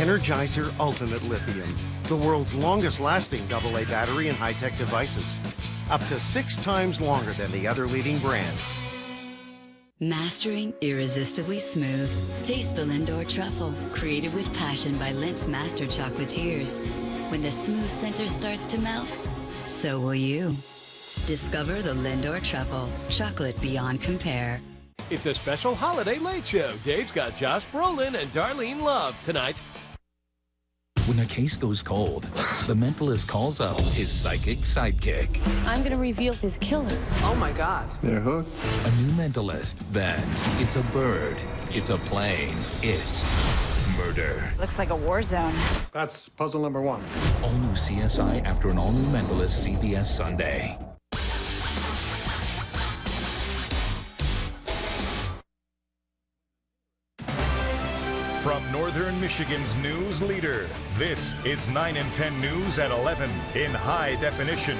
Energizer Ultimate Lithium, the world's longest-lasting AA battery in high-tech devices. Up to 6 times longer than the other leading brand. Mastering irresistibly smooth. Taste the Lindor Truffle, created with passion by Lindt's master chocolatiers. When the smooth center starts to melt, so will you. Discover the Lindor Truffle, chocolate beyond compare. It's a special holiday late show. Dave's got Josh Brolin and Darlene Love tonight. When a case goes cold, the mentalist calls up his psychic sidekick. I'm going to reveal his killer. Oh my God. They're hooked. A new mentalist. Then it's a bird. It's a plane. It's murder. Looks like a war zone. That's puzzle number 1. All new CSI after an all-new mentalist, CBS Sunday. From Northern Michigan's news leader, this is 9 and 10 News at 11 in high definition.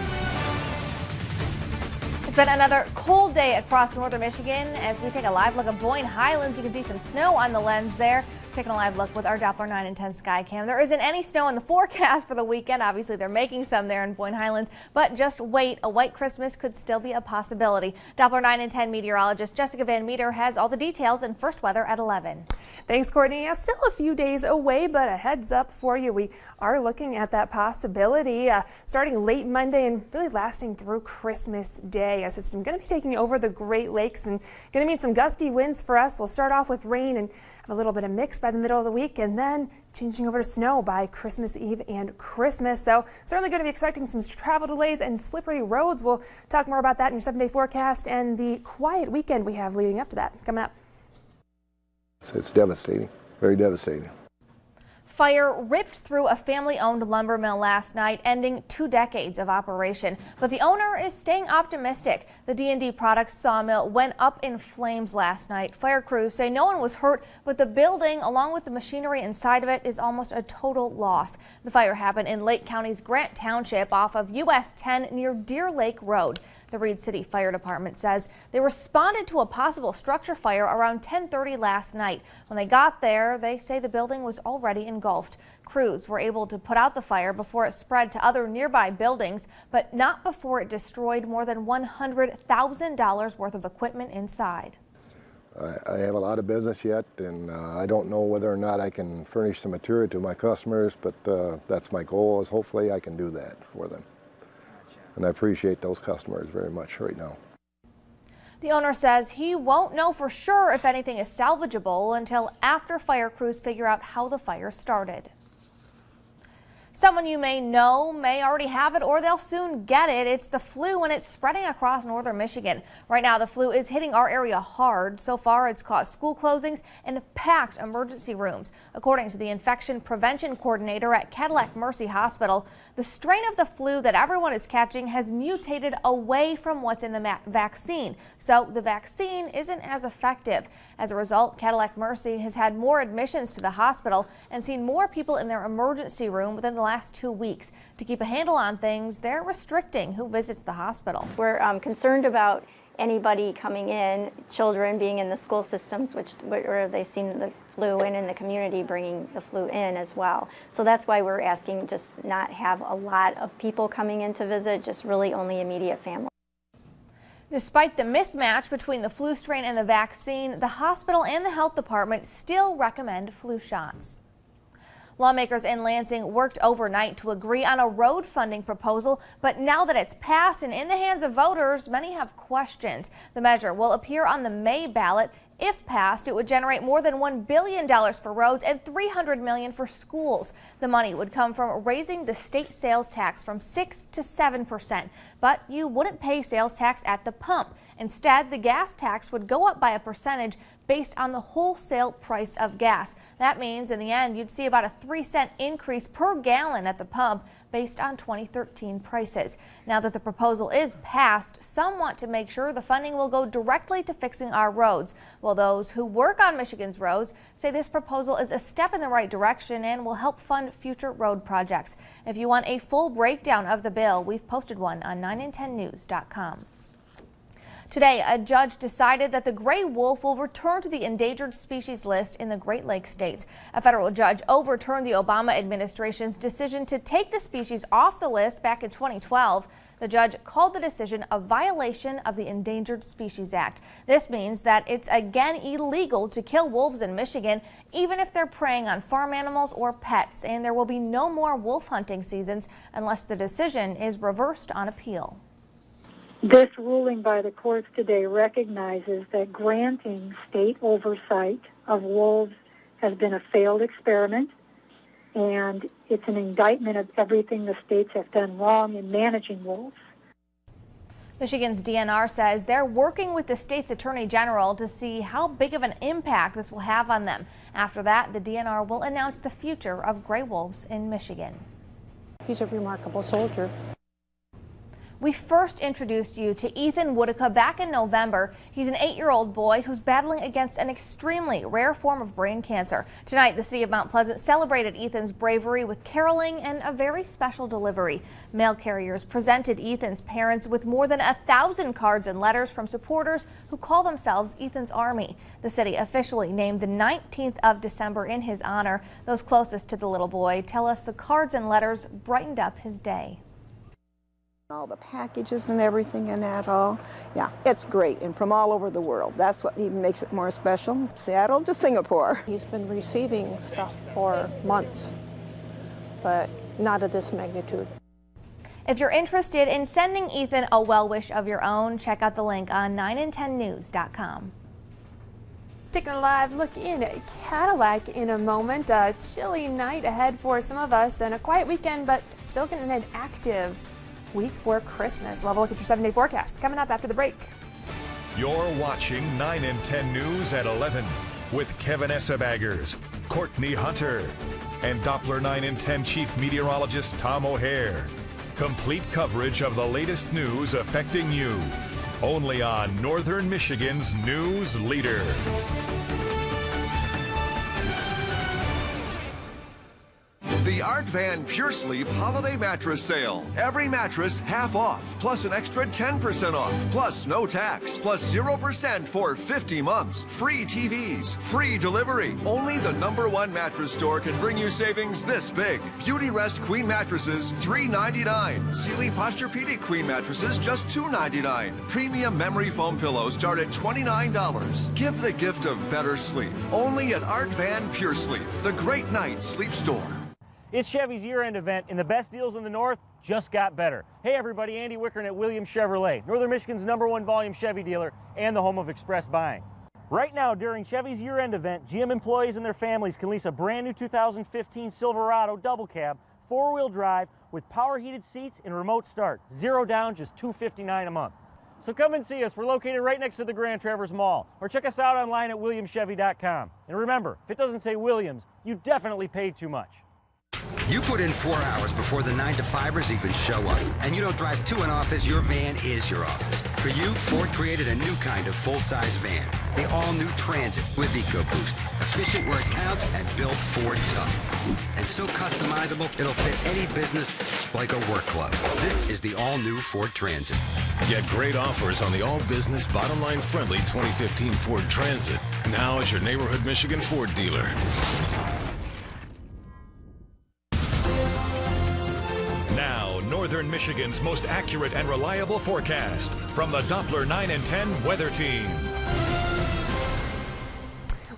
It's been another cold day across northern Michigan. As we take a live look at Boyne Highlands, you can see some snow on the lens there. Taking a live look with our Doppler 9 and 10 sky cam. There isn't any snow in the forecast for the weekend. Obviously, they're making some there in Boyne Highlands, but just wait. A white Christmas could still be a possibility. Doppler 9 and 10 meteorologist Jessica Van Meter has all the details and first weather at 11. Thanks, Courtney. Yeah, still a few days away, but a heads up for you. We are looking at that possibility starting late Monday and really lasting through Christmas Day. A system going to be taking over the Great Lakes and going to mean some gusty winds for us. We'll start off with rain and have a little bit of mix by the middle of the week, and then changing over to snow by Christmas Eve and Christmas. So certainly going to be expecting some travel delays and slippery roads. We'll talk more about that in your 7-day forecast and the quiet weekend we have leading up to that coming up. So it's devastating, very devastating. Fire ripped through a family-owned lumber mill last night, ending 2 decades of operation. But the owner is staying optimistic. The D&D Products sawmill went up in flames last night. Fire crews say no one was hurt, but the building, along with the machinery inside of it, is almost a total loss. The fire happened in Lake County's Grant Township off of US 10 near Deer Lake Road. The Reed City Fire Department says they responded to a possible structure fire around 10:30 last night. When they got there, they say the building was already engulfed. Crews were able to put out the fire before it spread to other nearby buildings, but not before it destroyed more than $100,000 worth of equipment inside. I have a lot of business yet, and I don't know whether or not I can furnish some material to my customers, but that's my goal, is hopefully I can do that for them. And I appreciate those customers very much right now. The owner says he won't know for sure if anything is salvageable until after fire crews figure out how the fire started. Someone you may know may already have it, or they'll soon get it. It's the flu, and it's spreading across northern Michigan. Right now, the flu is hitting our area hard. So far, it's caused school closings and packed emergency rooms. According to the infection prevention coordinator at Cadillac Mercy Hospital, the strain of the flu that everyone is catching has mutated away from what's in the vaccine. So the vaccine isn't as effective. As a result, Cadillac Mercy has had more admissions to the hospital and seen more people in their emergency room within the last 2 weeks. To keep a handle on things, they're restricting who visits the hospital. We're concerned about anybody coming in, children being in the school systems, where they've seen the flu, and in the community bringing the flu in as well. So that's why we're asking just not have a lot of people coming in to visit, just really only immediate family. Despite the mismatch between the flu strain and the vaccine, the hospital and the health department still recommend flu shots. Lawmakers in Lansing worked overnight to agree on a road funding proposal, but now that it's passed and in the hands of voters, many have questions. The measure will appear on the May ballot. If passed, it would generate more than $1 billion for roads and $300 million for schools. The money would come from raising the state sales tax from 6% to 7%. But you wouldn't pay sales tax at the pump. Instead, the gas tax would go up by a percentage based on the wholesale price of gas. That means in the end, you'd see about a 3-cent increase per gallon at the pump based on 2013 prices. Now that the proposal is passed, some want to make sure the funding will go directly to fixing our roads, while those who work on Michigan's roads say this proposal is a step in the right direction and will help fund future road projects. If you want a full breakdown of the bill, we've posted one on 9and10news.com. Today, a judge decided that the gray wolf will return to the endangered species list in the Great Lakes states. A federal judge overturned the Obama administration's decision to take the species off the list back in 2012. The judge called the decision a violation of the Endangered Species Act. This means that it's again illegal to kill wolves in Michigan, even if they're preying on farm animals or pets, and there will be no more wolf hunting seasons unless the decision is reversed on appeal. This ruling by the courts today recognizes that granting state oversight of wolves has been a failed experiment, and it's an indictment of everything the states have done wrong in managing wolves. Michigan's DNR says they're working with the state's attorney general to see how big of an impact this will have on them. After that, the DNR will announce the future of gray wolves in Michigan. He's a remarkable soldier. We first introduced you to Ethan Woodica back in November. He's an 8-year-old boy who's battling against an extremely rare form of brain cancer. Tonight, the city of Mount Pleasant celebrated Ethan's bravery with caroling and a very special delivery. Mail carriers presented Ethan's parents with more than 1,000 cards and letters from supporters who call themselves Ethan's Army. The city officially named the 19th of December in his honor. Those closest to the little boy tell us the cards and letters brightened up his day. All the packages and everything and that all. Yeah, it's great, and from all over the world. That's what even makes it more special. Seattle to Singapore. He's been receiving stuff for months, but not of this magnitude. If you're interested in sending Ethan a well wish of your own, check out the link on 9and10news.com. Taking a live look in Cadillac in a moment. A chilly night ahead for some of us and a quiet weekend, but still getting an active week for Christmas. We'll have a look at your 7-day forecast coming up after the break. You're watching 9 and 10 News at 11 with Kevin Essabaggers, Courtney Hunter, and Doppler 9 and 10 Chief Meteorologist Tom O'Hare. Complete coverage of the latest news affecting you. Only on Northern Michigan's news leader. The Art Van Pure Sleep Holiday Mattress Sale. Every mattress half off, plus an extra 10% off, plus no tax, plus 0% for 50 months. Free TVs, free delivery. Only the #1 mattress store can bring you savings this big. Beauty Rest Queen mattresses, $3.99. Sealy Posturepedic Queen mattresses, just $2.99. Premium memory foam pillows start at $29. Give the gift of better sleep. Only at Art Van Pure Sleep, the Great Night Sleep Store. It's Chevy's year-end event, and the best deals in the North just got better. Hey everybody, Andy Wickern at Williams Chevrolet, Northern Michigan's #1 volume Chevy dealer and the home of express buying. Right now, during Chevy's year-end event, GM employees and their families can lease a brand new 2015 Silverado double cab, 4-wheel drive with power heated seats and remote start. 0 down, just $259 a month. So come and see us. We're located right next to the Grand Traverse Mall. Or check us out online at WilliamsChevy.com. And remember, if it doesn't say Williams, you definitely paid too much. You put in 4 hours before the 9-to-5ers even show up. And you don't drive to an office, your van is your office. For you, Ford created a new kind of full-size van. The all-new Transit with EcoBoost. Efficient where it counts and built Ford tough. And so customizable, it'll fit any business like a work glove. This is the all-new Ford Transit. Get great offers on the all-business, bottom-line friendly 2015 Ford Transit. Now at your neighborhood Michigan Ford dealer. Northern Michigan's most accurate and reliable forecast from the Doppler 9 and 10 Weather Team.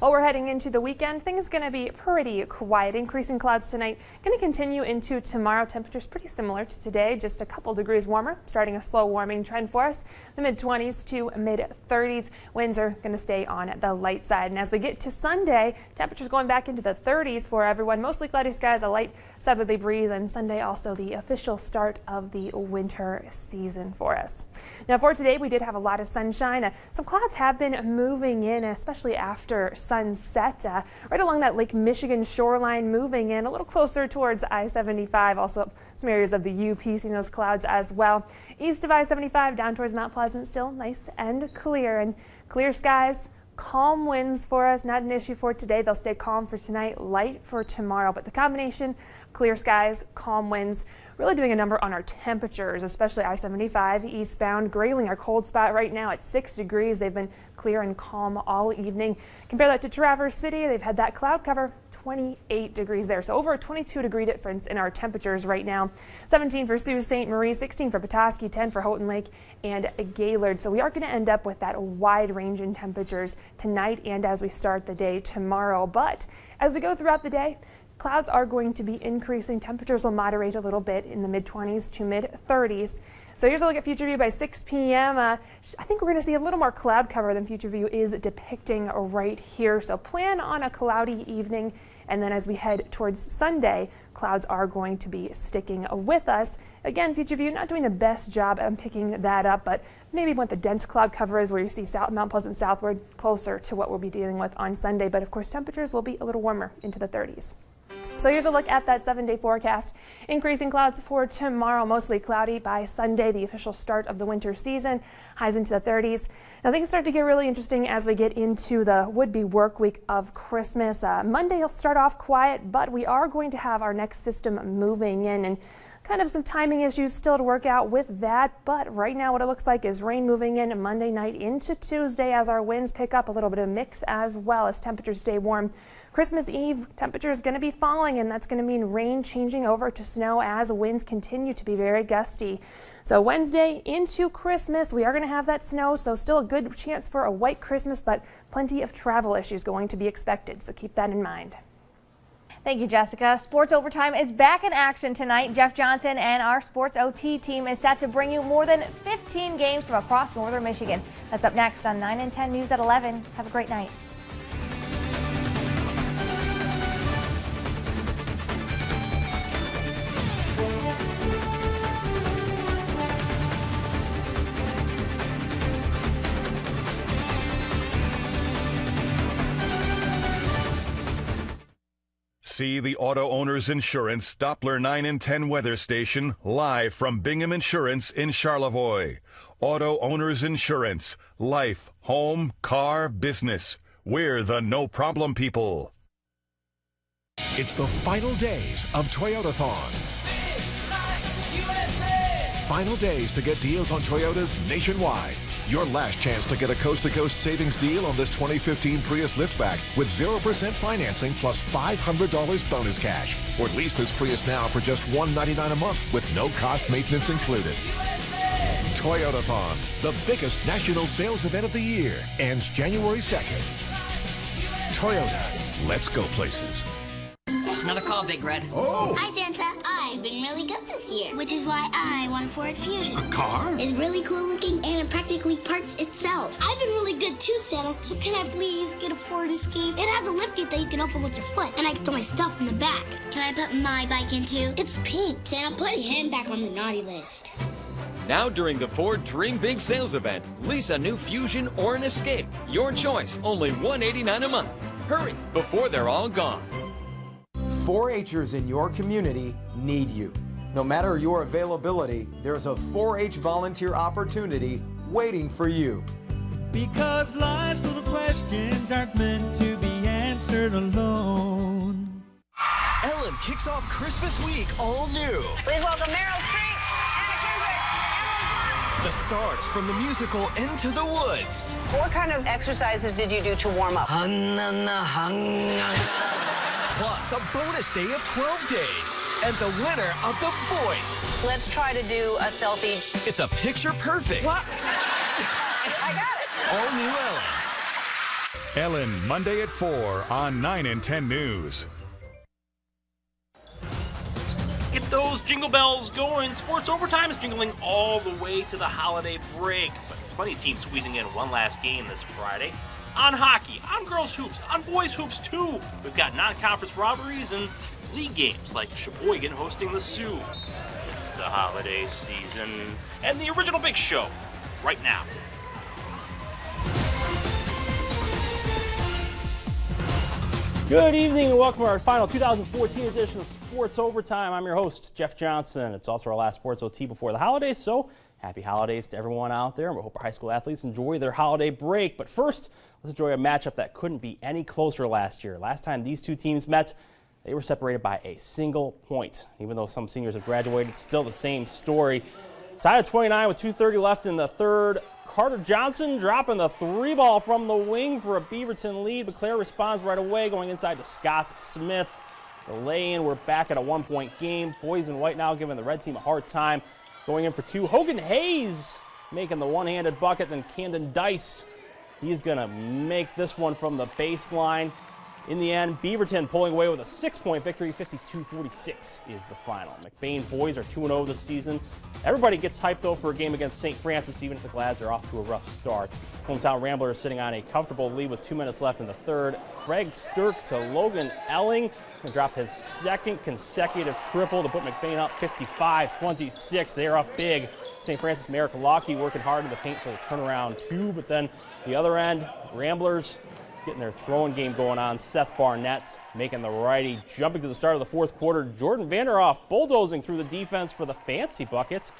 Well, we're heading into the weekend. Things going to be pretty quiet. Increasing clouds tonight. Going to continue into tomorrow. Temperatures pretty similar to today, just a couple degrees warmer. Starting a slow warming trend for us. The mid-20s to mid-30s. Winds are going to stay on the light side. And as we get to Sunday, temperatures going back into the 30s for everyone. Mostly cloudy skies, a light southerly breeze, and Sunday also the official start of the winter season for us. Now for today, we did have a lot of sunshine. Some clouds have been moving in, especially after sunset, right along that Lake Michigan shoreline, moving in a little closer towards I-75. Also some areas of the UP seeing those clouds as well. East of I-75 down towards Mount Pleasant, still nice and clear skies, calm winds for us, not an issue for today. They'll stay calm for tonight, light for tomorrow. But the combination, clear skies, calm winds, really doing a number on our temperatures, especially I-75 eastbound. Grayling, our cold spot right now at 6 degrees. They've been clear and calm all evening. Compare that to Traverse City. They've had that cloud cover. 28 degrees there, so over a 22-degree difference in our temperatures right now. 17 for Sault Ste. Marie, 16 for Petoskey, 10 for Houghton Lake and Gaylord. So we are going to end up with that wide range in temperatures tonight and as we start the day tomorrow. But as we go throughout the day, clouds are going to be increasing. Temperatures will moderate a little bit in the mid-20s to mid-30s. So here's a look at Future View by 6 p.m. I think we're going to see a little more cloud cover than Future View is depicting right here. So plan on a cloudy evening. And then as we head towards Sunday, clouds are going to be sticking with us. Again, Future View not doing the best job at picking that up, but maybe what the dense cloud cover is where you see Mount Pleasant southward closer to what we'll be dealing with on Sunday. But of course, temperatures will be a little warmer into the 30s. So here's a look at that 7-day forecast. Increasing clouds for tomorrow, mostly cloudy by Sunday, the official start of the winter season. Highs into the 30s. Now things start to get really interesting as we get into the would-be work week of Christmas. Monday will start off quiet, but we are going to have our next system moving in and kind of some timing issues still to work out with that, but right now what it looks like is rain moving in Monday night into Tuesday as our winds pick up, a little bit of mix as well as temperatures stay warm. Christmas Eve, temperature is going to be falling, and that's going to mean rain changing over to snow as winds continue to be very gusty. So Wednesday into Christmas, we are going to have that snow, so still a good chance for a white Christmas, but plenty of travel issues going to be expected, so keep that in mind. Thank you, Jessica. Sports Overtime is back in action tonight. Jeff Johnson and our Sports OT team is set to bring you more than 15 games from across northern Michigan. That's up next on 9 and 10 News at 11. Have a great night. See the Auto Owners Insurance Doppler 9 and 10 weather station live from Bingham Insurance in Charlevoix. Auto Owners Insurance. Life, home, car, business. We're the no-problem people. It's the final days of Toyotathon. Final days to get deals on Toyotas nationwide. Your last chance to get a coast-to-coast savings deal on this 2015 Prius liftback with 0% financing plus $500 bonus cash. Or lease this Prius now for just $199 a month with no cost maintenance included. Toyotathon, the biggest national sales event of the year, ends January 2nd. Toyota, let's go places. Another call, Big Red. Oh! Hi, Santa. I've been really good this year, which is why I want a Ford Fusion. A car? It's really cool looking and it practically parks itself. I've been really good too, Santa. So can I please get a Ford Escape? It has a liftgate that you can open with your foot, and I can store my stuff in the back. Can I put my bike in too? It's pink. Santa, put him back on the naughty list. Now during the Ford Dream Big Sales event, lease a new Fusion or an Escape. Your choice, only $189 a month. Hurry, before they're all gone. 4-H'ers in your community need you. No matter your availability, there's a 4-H volunteer opportunity waiting for you. Because life's little questions aren't meant to be answered alone. Ellen kicks off Christmas week all new. Please welcome Meryl Streep, Anna Kendrick, Emily Blunt. The stars from the musical Into the Woods. What kind of exercises did you do to warm up? Plus a bonus day of 12 days. And the winner of The Voice. Let's try to do a selfie. It's a picture perfect. What? I got it. All new Ellen. Ellen, Monday at 4 on 9 and 10 News. Get those jingle bells going. Sports Overtime is jingling all the way to the holiday break. But plenty of teams squeezing in one last game this Friday. On hockey, on girls hoops, on boys hoops too. We've got non-conference rivalries and league games like Sheboygan hosting the Sioux. It's the holiday season. And the original Big Show, right now. Good evening and welcome to our final 2014 edition of Sports Overtime. I'm your host, Jeff Johnson. It's also our last Sports OT before the holidays, so Happy holidays to everyone out there, and we hope our high school athletes enjoy their holiday break. But first, let's enjoy a matchup that couldn't be any closer last year. Last time these two teams met, they were separated by a single point. Even though some seniors have graduated, still the same story. Tied at 29 with 2:30 left in the third. Carter Johnson dropping the 3-ball from the wing for a Beaverton lead, but Claire responds right away, going inside to Scott Smith. The lay-in, we're back at a 1-point game. Boys in white now giving the red team a hard time. Going in for two, Hogan Hayes making the one-handed bucket, then Camden Dice. He's going to make this one from the baseline. In the end, Beaverton pulling away with a 6-point victory, 52-46 is the final. McBain boys are 2-0 this season. Everybody gets hyped, though, for a game against St. Francis, even if the Glads are off to a rough start. Hometown Ramblers sitting on a comfortable lead with 2 minutes left in the third. Craig Sturck to Logan Elling. Going to drop his second consecutive triple to put McBain up 55-26. They're up big. St. Francis Merrick Lockheed working hard in the paint for the turnaround, too. But then the other end, Ramblers getting their throwing game going on. Seth Barnett making the righty. Jumping to the start of the fourth quarter, Jordan Vanderhoff bulldozing through the defense for the fancy bucket.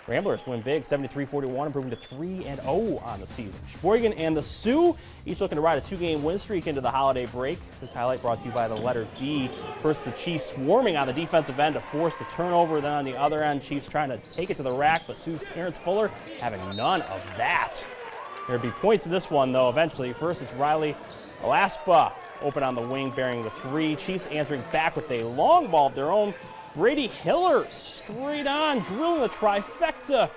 Ramblers win big, 73-41, improving to 3-0 on the season. Sheboygan and the Sioux each looking to ride a 2-game win streak into the holiday break. This highlight brought to you by the letter D. First, the Chiefs swarming on the defensive end to force the turnover. Then on the other end, Chiefs trying to take it to the rack, but Sioux's Terrence Fuller having none of that. There'll be points in this one, though, eventually. First, it's Riley Alaspa open on the wing, bearing the three. Chiefs answering back with a long ball of their own. Brady Hiller straight on, drilling the trifecta.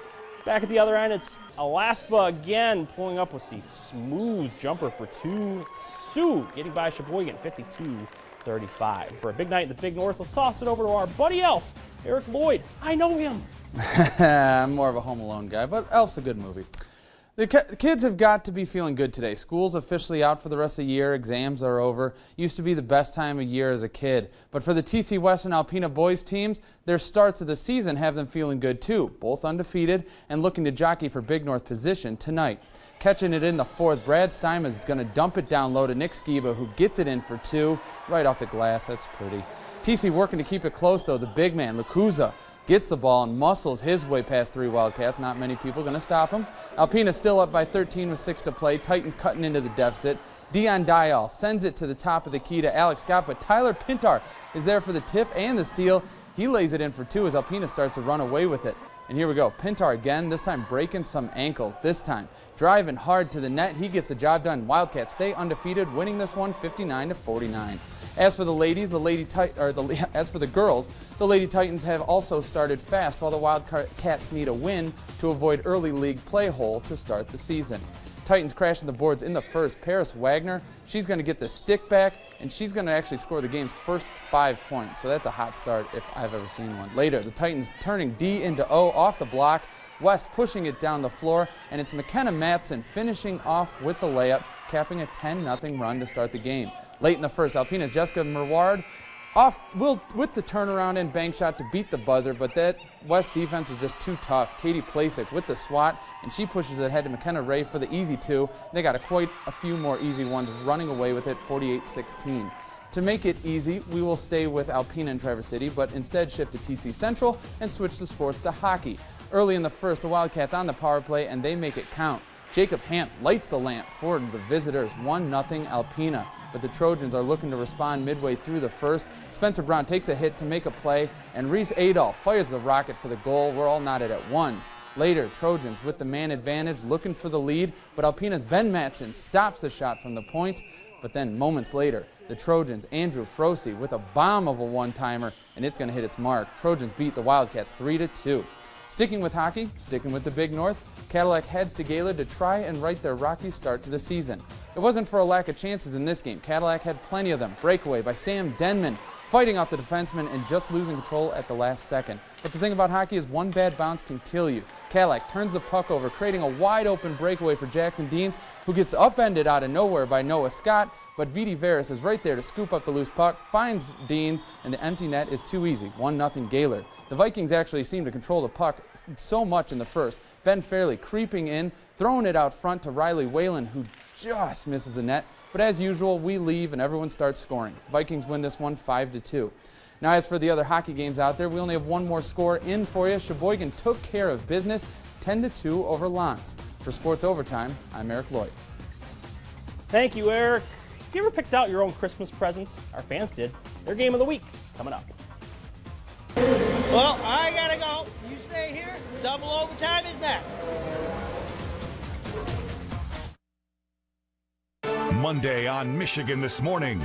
Back at the other end, it's Alaspa again, pulling up with the smooth jumper for two. Sioux getting by Sheboygan, 52-35. For a big night in the Big North, let's toss it over to our buddy Elf, Eric Lloyd. I know him. I'm more of a Home Alone guy, but Elf's a good movie. The kids have got to be feeling good today. School's officially out for the rest of the year. Exams are over. Used to be the best time of year as a kid. But for the TC West and Alpena boys teams, their starts of the season have them feeling good too. Both undefeated and looking to jockey for Big North position tonight. Catching it in the fourth, Brad Stein is going to dump it down low to Nick Skiba, who gets it in for two. Right off the glass. That's pretty. TC working to keep it close, though. The big man, Lacuza, gets the ball and muscles his way past three Wildcats. Not many people going to stop him. Alpena still up by 13 with 6 to play. Titans cutting into the deficit. Dion Dial sends it to the top of the key to Alex Scott, but Tyler Pintar is there for the tip and the steal. He lays it in for two as Alpena starts to run away with it. And here we go. Pintar again, this time breaking some ankles. This time driving hard to the net. He gets the job done. Wildcats stay undefeated, winning this one 59-49. As for the ladies, as for the girls, the Lady Titans have also started fast, while the Wildcats need a win to avoid early league play hole to start the season. Titans crashing the boards in the first. Paris Wagner, she's going to get the stick back, and she's going to actually score the game's first 5 points. So that's a hot start if I've ever seen one. Later, the Titans turning D into O off the block. West pushing it down the floor, and it's McKenna Matson finishing off with the layup, capping a 10-0 run to start the game. Late in the first, Alpena's Jessica Merward off with the turnaround and bank shot to beat the buzzer, but that West defense was just too tough. Katie Plasek with the swat, and she pushes it ahead to McKenna Ray for the easy two. They got quite a few more easy ones, running away with it 48-16. To make it easy, we will stay with Alpena and Traverse City, but instead shift to TC Central and switch the sports to hockey. Early in the first, the Wildcats on the power play, and they make it count. Jacob Hamp lights the lamp for the visitors, 1-0 Alpena. But the Trojans are looking to respond midway through the first. Spencer Brown takes a hit to make a play, and Reese Adolph fires the rocket for the goal. We're all knotted at ones. Later, Trojans with the man advantage looking for the lead, but Alpena's Ben Matson stops the shot from the point. But then moments later, the Trojans' Andrew Froese with a bomb of a one-timer, and it's going to hit its mark. Trojans beat the Wildcats 3-2. Sticking with hockey, sticking with the Big North, Cadillac heads to Gaylord to try and right their rocky start to the season. It wasn't for a lack of chances in this game. Cadillac had plenty of them. Breakaway by Sam Denman, fighting off the defenseman and just losing control at the last second. But the thing about hockey is one bad bounce can kill you. Cadillac turns the puck over, creating a wide open breakaway for Jackson Deans, who gets upended out of nowhere by Noah Scott, but Vidi Veras is right there to scoop up the loose puck, finds Deans, and the empty net is too easy, 1-0 Gaylord. The Vikings actually seem to control the puck so much in the first. Ben Fairley creeping in, throwing it out front to Riley Whalen, who just misses the net. But as usual, we leave and everyone starts scoring. Vikings win this one 5-2. Now as for the other hockey games out there, we only have one more score in for you. Sheboygan took care of business, 10-2 over Lance. For Sports Overtime, I'm Eric Lloyd. Thank you, Eric. Have you ever picked out your own Christmas present? Our fans did. Their game of the week is coming up. Well, I gotta go. You stay here. Double overtime is next. Monday on Michigan This Morning.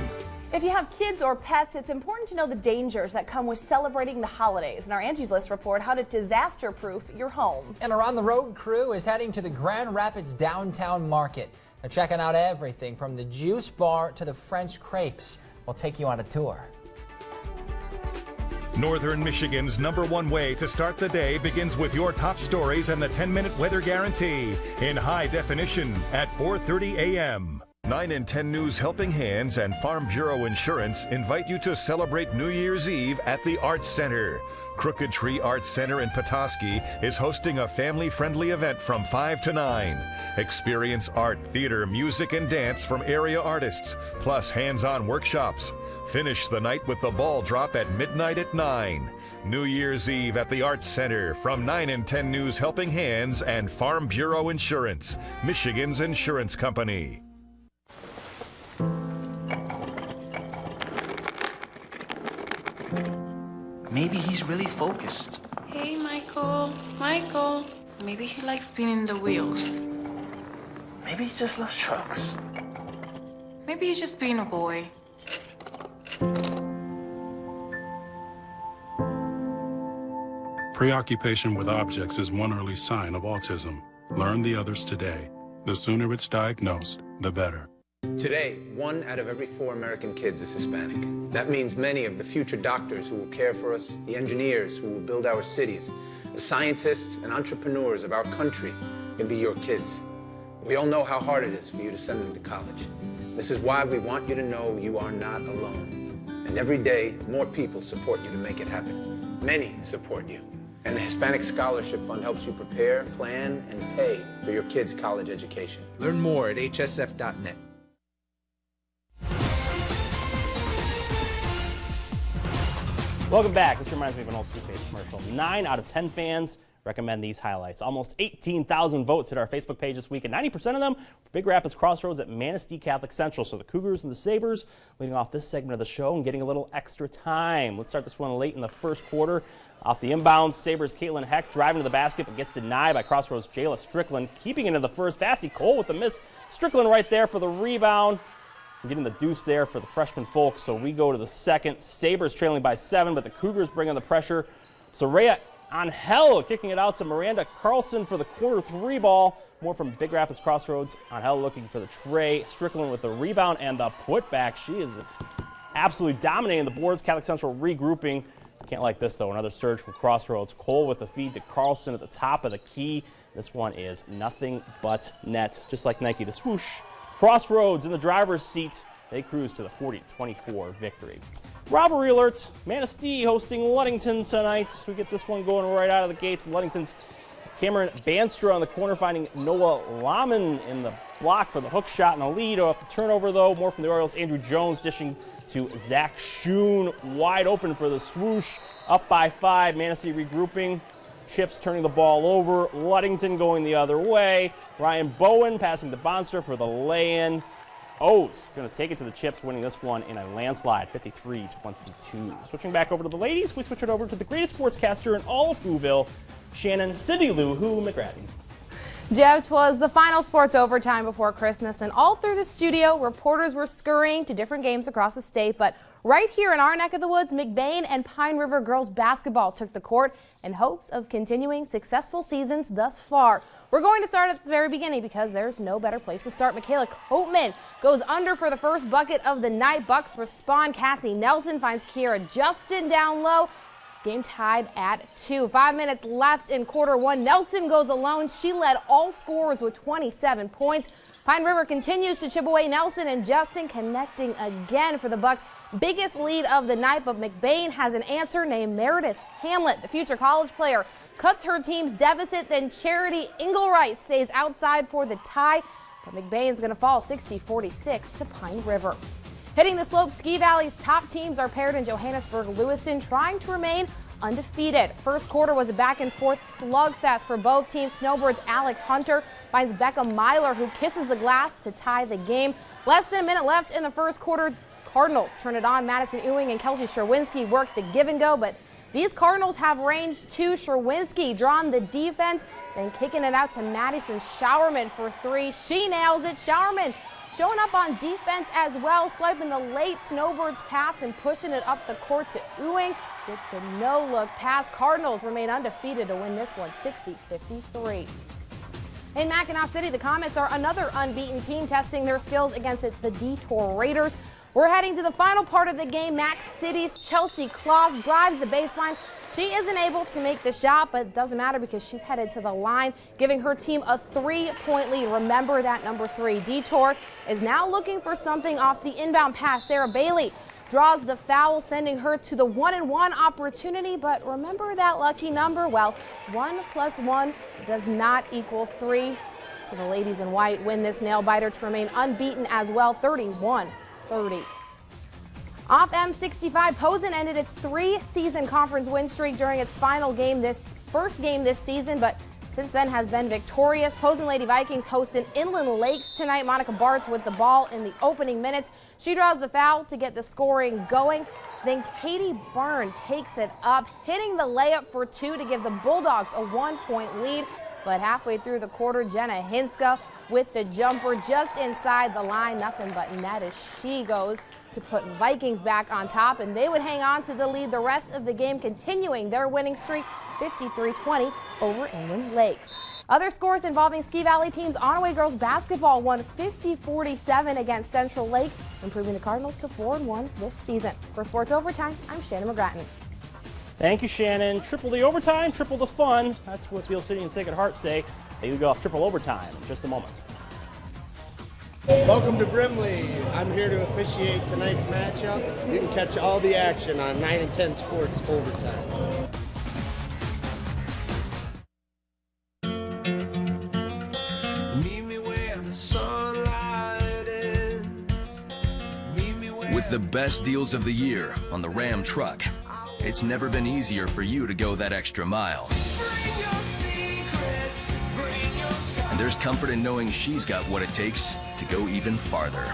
If you have kids or pets, it's important to know the dangers that come with celebrating the holidays. In our Angie's List report, how to disaster-proof your home. And our On the Road crew is heading to the Grand Rapids downtown market. They're checking out everything from the juice bar to the French crepes. We'll take you on a tour. Northern Michigan's #1 way to start the day begins with your top stories and the 10-minute weather guarantee in high definition at 4:30 a.m. 9 and 10 News Helping Hands and Farm Bureau Insurance invite you to celebrate New Year's Eve at the Arts Center. Crooked Tree Arts Center in Petoskey is hosting a family-friendly event from 5 to 9. Experience art, theater, music, and dance from area artists, plus hands-on workshops. Finish the night with the ball drop at midnight at 9. New Year's Eve at the Arts Center from 9 and 10 News Helping Hands and Farm Bureau Insurance, Michigan's insurance company. Maybe he's really focused. Hey, Michael. Michael. Maybe he likes spinning the wheels. Maybe he just loves trucks. Maybe he's just being a boy. Preoccupation with objects is one early sign of autism. Learn the others today. The sooner it's diagnosed, the better. Today, 1 out of every 4 American kids is Hispanic. That means many of the future doctors who will care for us, the engineers who will build our cities, the scientists and entrepreneurs of our country can be your kids. We all know how hard it is for you to send them to college. This is why we want you to know you are not alone. And every day, more people support you to make it happen. Many support you. And the Hispanic Scholarship Fund helps you prepare, plan, and pay for your kids' college education. Learn more at hsf.net. Welcome back. This reminds me of an old toothpaste commercial. 9 out of 10 fans recommend these highlights. Almost 18,000 votes hit our Facebook page this week, and 90% of them were Big Rapids Crossroads at Manistee Catholic Central. So the Cougars and the Sabres leading off this segment of the show and getting a little extra time. Let's start this one late in the first quarter. Off the inbounds, Sabres' Caitlin Heck driving to the basket, but gets denied by Crossroads' Jayla Strickland. Keeping it in the first, Vassie Cole with the miss. Strickland right there for the rebound. Getting the deuce there for the freshman folks. So we go to the second. Sabres trailing by 7, but the Cougars bring on the pressure. Soraya Angel kicking it out to Miranda Carlson for the corner 3 ball. More from Big Rapids Crossroads. Angel looking for the tray. Strickland with the rebound and the putback. She is absolutely dominating the boards. Catholic Central regrouping. Can't like this though. Another surge from Crossroads. Cole with the feed to Carlson at the top of the key. This one is nothing but net. Just like Nike, the swoosh. Crossroads in the driver's seat. They cruise to the 40-24 victory. Rivalry alerts. Manistee hosting Ludington tonight. We get this one going right out of the gates. Ludington's Cameron Banstra on the corner, finding Noah Lahman in the block for the hook shot and a lead. Off the turnover, though, more from the Orioles. Andrew Jones dishing to Zach Schoon, wide open for the swoosh. Up by 5. Manistee regrouping. Chips turning the ball over. Ludington going the other way. Ryan Bowen passing to Bonster for the lay-in. O's going to take it to the Chips, winning this one in a landslide, 53-22. Switching back over to the ladies, we switch it over to the greatest sportscaster in all of Whoville, Shannon Cindy Lou Who McGrattan. Jeff, 'twas the final sports overtime before Christmas, and all through the studio, reporters were scurrying to different games across the state. But right here in our neck of the woods, McBain and Pine River girls basketball took the court in hopes of continuing successful seasons thus far. We're going to start at the very beginning because there's no better place to start. Michaela Coatman goes under for the first bucket of the night. Bucks respond. Cassie Nelson finds Kiera Justin down low. Game tied at 2. 5 minutes left in quarter 1. Nelson goes alone. She led all scorers with 27 points. Pine River continues to chip away. Nelson and Justin connecting again for the Bucks' biggest lead of the night, but McBain has an answer named Meredith Hamlet. The future college player cuts her team's deficit, then Charity Engelwright stays outside for the tie, but McBain's going to fall 60-46 to Pine River. Hitting the slope, Ski Valley's top teams are paired in Johannesburg, Lewiston, trying to remain undefeated. First quarter was a back-and-forth slugfest for both teams. Snowbird's Alex Hunter finds Becca Myler, who kisses the glass to tie the game. Less than a minute left in the first quarter. Cardinals turn it on. Madison Ewing and Kelsey Sherwinski work the give and go, but these Cardinals have range too. Sherwinski drawing the defense, then kicking it out to Madison Showerman for three. She nails it. Showerman showing up on defense as well, swiping the late Snowbirds pass and pushing it up the court to Ewing with the no-look pass. Cardinals remain undefeated to win this one 60-53. In Mackinac City, the Comets are another unbeaten team testing their skills against the Detour Raiders. We're heading to the final part of the game. Mac City's Chelsea Claus drives the baseline. She isn't able to make the shot, but it doesn't matter because she's headed to the line, giving her team a 3-point lead. Remember that number 3. Detour is now looking for something off the inbound pass. Sarah Bailey draws the foul, sending her to the 1-and-1 opportunity. But remember that lucky number? Well, 1 + 1 does not equal 3. So the ladies in white win this nail-biter to remain unbeaten as well, 31-30. Off M65, Posen ended its 3-season conference win streak during its first game this season, but since then has been victorious. Posen Lady Vikings host Inland Lakes tonight. Monica Bartz with the ball in the opening minutes. She draws the foul to get the scoring going. Then Katie Byrne takes it up, hitting the layup for 2 to give the Bulldogs a 1-point lead. But halfway through the quarter, Jenna Hinska with the jumper just inside the line. Nothing but net as she goes to put Vikings back on top, and they would hang on to the lead the rest of the game, continuing their winning streak 53-20 over Inland Lakes. Other scores involving Ski Valley teams: Onaway girls basketball won 50-47 against Central Lake, improving the Cardinals to 4-1 this season. For Sports Overtime, I'm Shannon McGrattan. Thank you, Shannon. Triple the overtime, triple the fun. That's what Beal City and Sacred Heart say. They go off triple overtime in just a moment. Welcome to Brimley. I'm here to officiate tonight's matchup. You can catch all the action on 9 and 10 Sports Overtime. With the best deals of the year on the Ram truck, it's never been easier for you to go that extra mile. And there's comfort in knowing she's got what it takes to go even farther.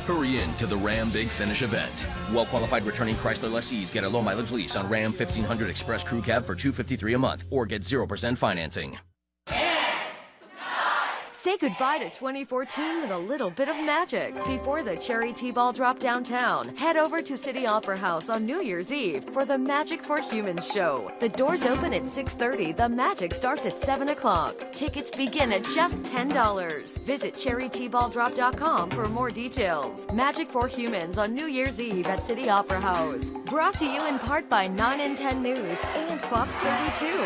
Hurry in to the Ram Big Finish event. Well-qualified returning Chrysler lessees get a low-mileage lease on Ram 1500 Express Crew Cab for $253 a month or get 0% financing. Say goodbye to 2014 with a little bit of magic. Before the Cherry T-Ball drop downtown, head over to City Opera House on New Year's Eve for the Magic for Humans show. The doors open at 6:30. The magic starts at 7 o'clock. Tickets begin at just $10. Visit CherryTBallDrop.com for more details. Magic for Humans on New Year's Eve at City Opera House. Brought to you in part by 9 and 10 News and Fox 32.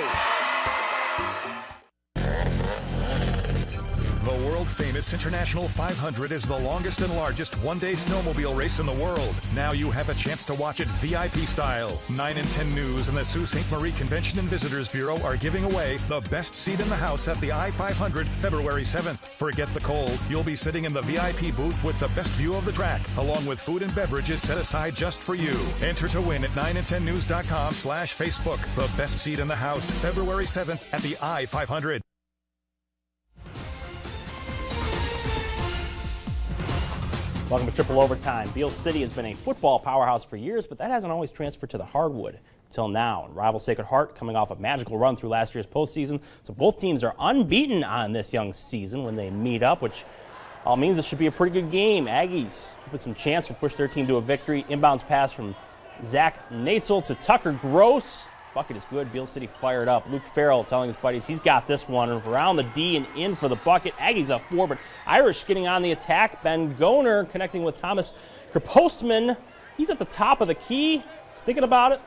The world-famous International 500 is the longest and largest one-day snowmobile race in the world. Now you have a chance to watch it VIP style. 9 and 10 News and the Sault Ste. Marie Convention and Visitors Bureau are giving away the best seat in the house at the I-500 February 7th. Forget the cold. You'll be sitting in the VIP booth with the best view of the track, along with food and beverages set aside just for you. Enter to win at 9and10news.com/Facebook. The best seat in the house, February 7th at the I-500. Welcome to Triple Overtime. Beal City has been a football powerhouse for years, but that hasn't always transferred to the hardwood until now. And rival Sacred Heart coming off a magical run through last year's postseason. So both teams are unbeaten on this young season when they meet up, which all means it should be a pretty good game. Aggies with some chance to push their team to a victory. Inbounds pass from Zach Natzel to Tucker Gross. Bucket is good. Beal City fired up. Luke Farrell telling his buddies he's got this one. Around the D and in for the bucket. Aggies up 4, but Irish getting on the attack. Ben Goner connecting with Thomas Krapostman. He's at the top of the key. He's thinking about it,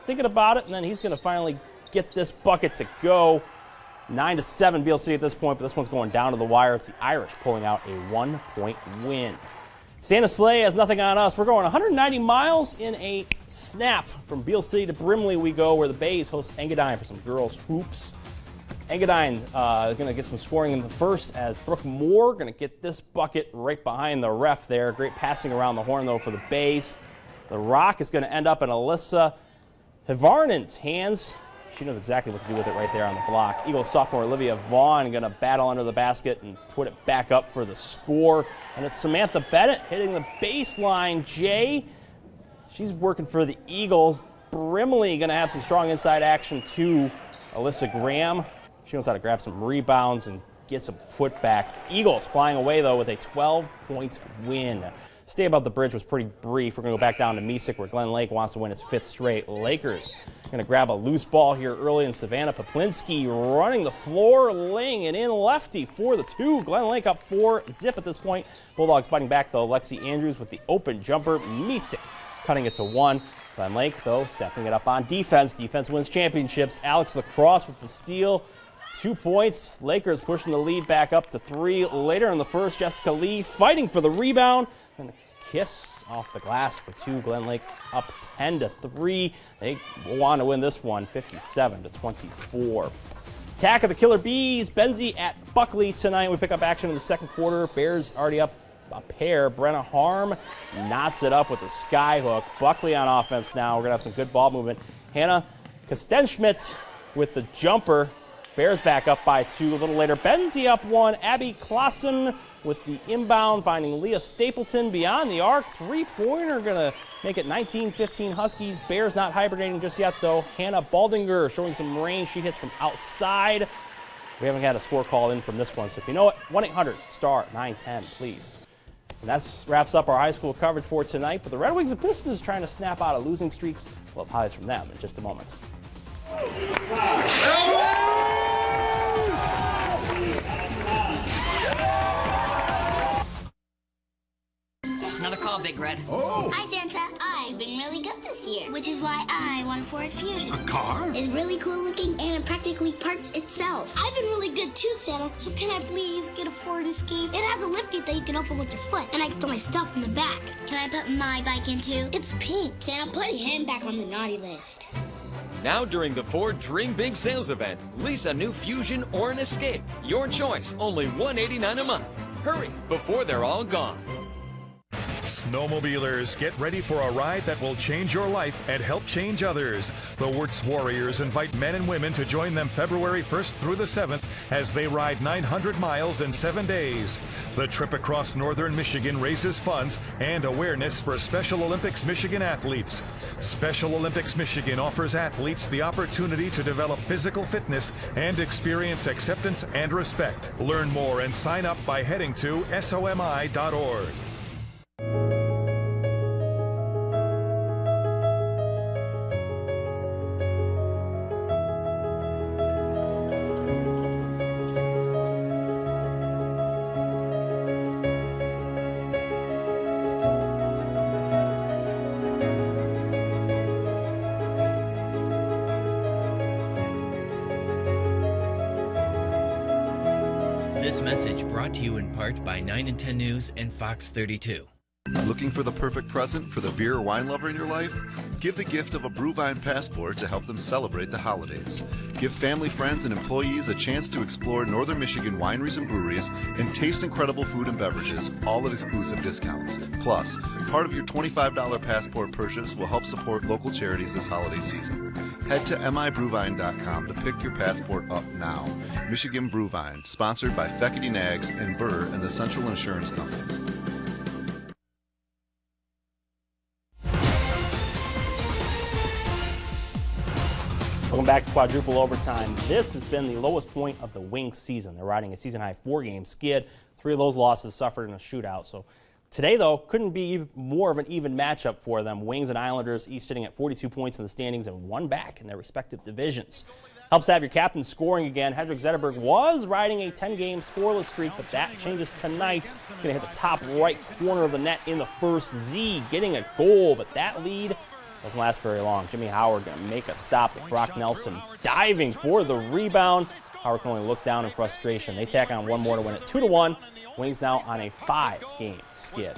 and then he's going to finally get this bucket to go. 9-7 Beal City at this point, but this one's going down to the wire. It's the Irish pulling out a 1-point win. Santa Slay has nothing on us. We're going 190 miles in a snap. From Beal City to Brimley we go, where the Bays host Engadine for some girls hoops Engadine going to get some scoring in the first as Brooke Moore going to get this bucket right behind the ref there. Great passing around the horn, though, for the base. The rock is going to end up in Alyssa Hivarnen's hands. She knows exactly what to do with it right there on the block. Eagles sophomore Olivia Vaughn going to battle under the basket and put it back up for the score. And it's Samantha Bennett hitting the baseline. Jay, she's working for the Eagles. Brimley going to have some strong inside action to Alyssa Graham. She knows how to grab some rebounds and get some putbacks. The Eagles flying away, though, with a 12-point win. Stay above the bridge was pretty brief. We're going to go back down to Mesick, where Glen Lake wants to win its 5th straight. Lakers going to grab a loose ball here early, and Savannah Poplinski running the floor, laying it in lefty for the 2. Glen Lake up 4-zip at this point. Bulldogs biting back, though. Lexi Andrews with the open jumper. Mesick cutting it to 1. Glen Lake, though, stepping it up on defense. Defense wins championships. Alex Lacrosse with the steal. 2 points. Lakers pushing the lead back up to 3. Later in the first, Jessica Lee fighting for the rebound. And a kiss off the glass for 2. Glen Lake up 10-3. They will want to win this one 57-24. Attack of the Killer Bees. Benzie at Buckley tonight. We pick up action in the second quarter. Bears already up a pair. Brenna Harm knots it up with a sky hook. Buckley on offense now. We're going to have some good ball movement. Hannah Kostenschmidt with the jumper. Bears back up by 2 a little later. Benzie up 1. Abby Clausen with the inbound, finding Leah Stapleton beyond the arc. 3-pointer going to make it 19-15 Huskies. Bears not hibernating just yet, though. Hannah Baldinger showing some range. She hits from outside. We haven't had a score call in from this one, so if you know it, 1-800-STAR-910, please. And that wraps up our high school coverage for tonight. But the Red Wings and Pistons trying to snap out of losing streaks. We'll have highlights from them in just a moment. Another call, Big Red. Oh! Hi, Santa. I've been really good this year, which is why I want a Ford Fusion. A car? It's really cool looking and it practically parks itself. I've been really good too, Santa. So can I please get a Ford Escape? It has a lift gate that you can open with your foot, and I can store my stuff in the back. Can I put my bike in too? It's pink. Santa, put him back on the naughty list. Now during the Ford Dream Big Sales event, lease a new Fusion or an Escape. Your choice, only $189 a month. Hurry, before they're all gone. Snowmobilers, get ready for a ride that will change your life and help change others. The Wirtz Warriors invite men and women to join them February 1st through the 7th as they ride 900 miles in 7 days. The trip across northern Michigan raises funds and awareness for Special Olympics Michigan athletes. Special Olympics Michigan offers athletes the opportunity to develop physical fitness and experience acceptance and respect. Learn more and sign up by heading to somi.org. This message brought to you in part by 9 and 10 News and Fox 32. Looking for the perfect present for the beer or wine lover in your life? Give the gift of a Brewvine passport to help them celebrate the holidays. Give family, friends, and employees a chance to explore northern Michigan wineries and breweries and taste incredible food and beverages, all at exclusive discounts. Plus, part of your $25 passport purchase will help support local charities this holiday season. Head to mibrewvine.com to pick your passport up now. Michigan Brewvine, sponsored by Feckety Nags and Burr and the Central Insurance Companies. Welcome back to Quadruple Overtime. This has been the lowest point of the Wings season. They're riding a season-high 4-game skid. 3 of those losses suffered in a shootout. So today, though, couldn't be more of an even matchup for them. Wings and Islanders each sitting at 42 points in the standings and 1 back in their respective divisions. Helps to have your captain scoring again. Hedrick Zetterberg was riding a 10-game scoreless streak, but that changes tonight. Going to hit the top right corner of the net in the first. Z getting a goal, but that lead doesn't last very long. Jimmy Howard going to make a stop with Brock Nelson diving for the rebound. Howard can only look down in frustration. They tack on 1 more to win it 2-1. Wings now on a 5-game skid.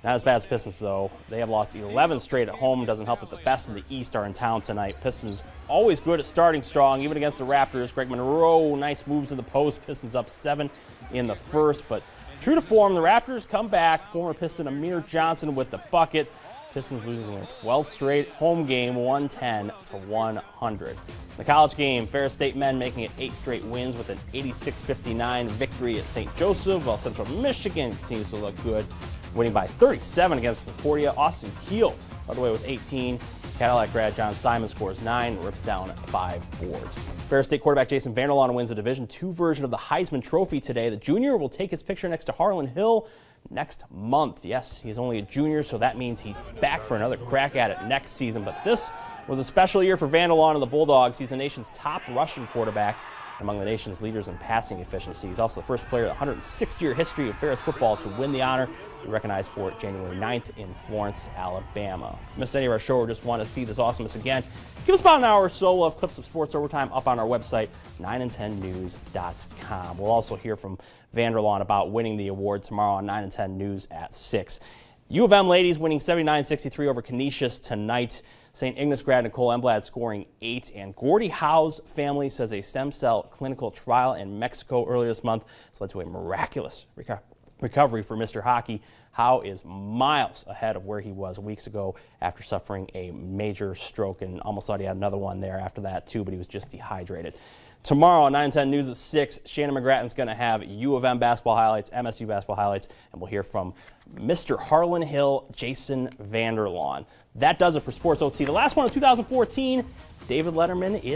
Not as bad as Pistons, though. They have lost 11 straight at home. Doesn't help that the best in the East are in town tonight. Pistons always good at starting strong, even against the Raptors. Greg Monroe, nice moves in the post. Pistons up 7 in the first, but true to form, the Raptors come back. Former Piston Amir Johnson with the bucket. Pistons losing their 12th straight home game, 110-100. In the college game, Ferris State men making it 8 straight wins with an 86-59 victory at St. Joseph, while Central Michigan continues to look good, winning by 37 against Concordia. Austin Kiel led the way with 18. Cadillac grad John Simon scores 9, rips down 5 boards. Ferris State quarterback Jason Vanderlaan wins the Division II version of the Heisman Trophy today. The junior will take his picture next to Harlan Hill next month. Yes, he's only a junior, so that means he's back for another crack at it next season. But this was a special year for Vanderlaan and the Bulldogs. He's the nation's top rushing quarterback, among the nation's leaders in passing efficiency. He's also the first player in the 106-year history of Ferris football to win the honor. Be recognized for it January 9th in Florence, Alabama. If you missed any of our show or just want to see this awesomeness again, give us about an hour or so. We'll have clips of Sports Overtime up on our website, 9and10news.com. We'll also hear from Vanderlaan about winning the award tomorrow on 9 and 10 News at 6. U of M ladies winning 79-63 over Canisius tonight. St. Ignace grad Nicole Emblad scoring 8. And Gordie Howe's family says a stem cell clinical trial in Mexico earlier this month has led to a miraculous recovery for Mr. Hockey. Howe is miles ahead of where he was weeks ago after suffering a major stroke, and almost thought he had another one there after that too, but he was just dehydrated. Tomorrow on 9 and 10 News at 6, Shannon McGrattan's going to have U of M basketball highlights, MSU basketball highlights, and we'll hear from Mr. Harlan Hill, Jason Vanderlaan. That does it for Sports OT. The last one of 2014, David Letterman is